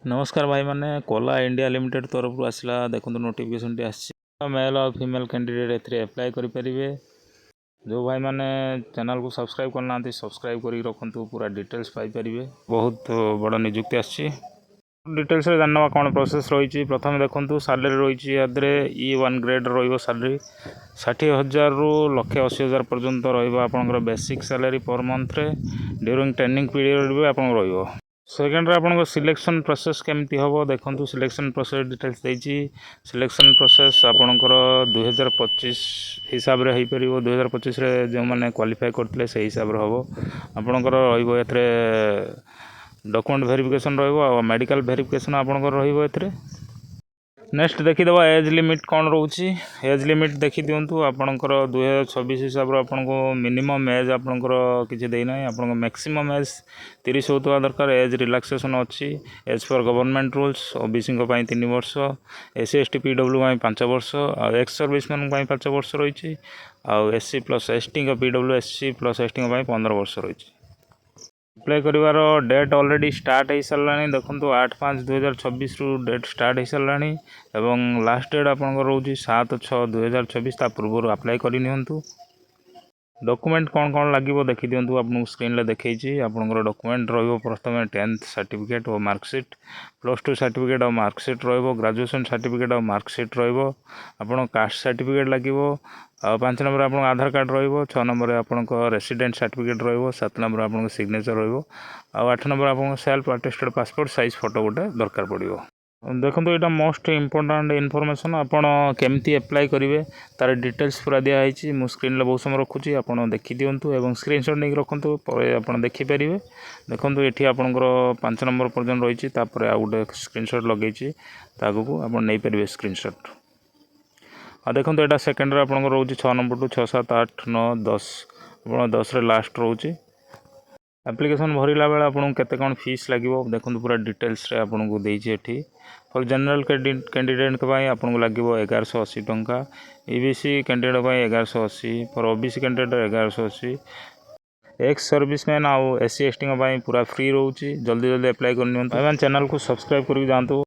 नमस्कार भाई मैंने कोला इंडिया लिमिटेड तरफ आसला देखो नोटिफिकेशन टी आसी मेल और फीमेल कैंडिडेट एप्लाई करेंगे। जो भाई मैंने चैनल को सब्सक्राइब करना सब्सक्राइब कर रखु पूरा डिटेल्स पाइपर। बहुत बड़ निजुक्ति आसी डिटेल्स जानवा कौन प्रोसेस रही। प्रथम देखो सालेरी रही E1 ग्रेड रैलरी 60,000 रु 1,80,000 पर्यंत रहा बेसिक सैलरी पर मंथ रे ड्यूरिंग ट्रेनिंग पीरियड भी आप सेकेंड आपन सिलेक्शन प्रोसेस केमती हम देखो सिलेक्शन प्रोसेस डिटेल्स देती। सिलेक्शन प्रोसेस आपणकर 2025 हिसाब से हो पार 2025 जो मैंने क्वालिफाई करते से हिसाब से हम आपणकर डॉक्यूमेंट वेरिफिकेशन मेडिकल वेरिफिकेशन आपणकर रही। नेक्स्ट देखीदेव एज लिमिट कौन रोचे। एज लिमिट देखी दिंतु आपणकर 2026 हिसाब से आपको मिनिमम एज आपणकर किसी देना आप मैक्सिमम एज 30 होता दरकार। एज रिलैक्सेशन अच्छी एज पर गवर्नमेंट रूल्स ओबीसी 3 वर्ष SC ST PW 5 वर्ष एक्स सर्विसमैन 5 वर्ष रही SC plus ST PW SC plus ST 15 वर्ष रही। अप्लाई कर डेट ऑलरेडी स्टार्ट हो सारा देखो 8/5/2026 रु डेट स्टार्ट हो सारा एवं लास्ट डेट आपंकर रोज 7/6/2026 पूर्व अप्लाई करनी। डॉक्यूमेंट कौन कौन लगे देखी दिंतु आपको स्क्रीन में देखी आपंकर डॉक्यूमेंट प्रथम 10th सर्टिफिकेट और मार्कशीट +2 सर्टिफिकेट और मार्कशीट ग्रेजुएशन सर्टिफिकेट और मार्कशीट आपन कास्ट सर्टिफिकेट लगे 5 नंबर आप आधार कार्ड रो 6 नंबर आप रेसिडेंट सर्टिफिकेट रो 7 नंबर आप सिग्नेचर रो 8 नंबर आप self attested passport size photo गोटे दरकार पड़ो। देखो यहाँ मोस्ट इम्पोर्टाट इनफॉरमेशन आपड़ केमती अप्लाई करेंगे तार डिटेल्स पूरा दिखाई मु स्क्रीन बहुत समय रखुच्छी आप देखी दिंतु और स्क्रीनशॉट नहीं रखु आप देखिपारे। देखो ये आपंकर 5 नंबर पर्यटन रही आ गए स्क्रीनशॉट लगे आगे आप नहीं पारे स्क्रीनशॉट। देखो यहाँ सेकेंड आप रोचे 6 नंबर टू 6 7 8 9 10 आप 10 लास्ट रोचे। एप्लिकेशन भरला बेले आपको केते कौन फीस लगे देखो पूरा डिटेल्स आपको देती। फॉर जनरल कैंडिडेट आपको लगे 1180 टंका EBC candidate 1180 for OBC candidate 1180 ex serviceman आउ SC ST पूरा फ्री रोचे। जल्दी जल्दी अप्लाई करनी चैनल को सब्सक्राइब करके जातु।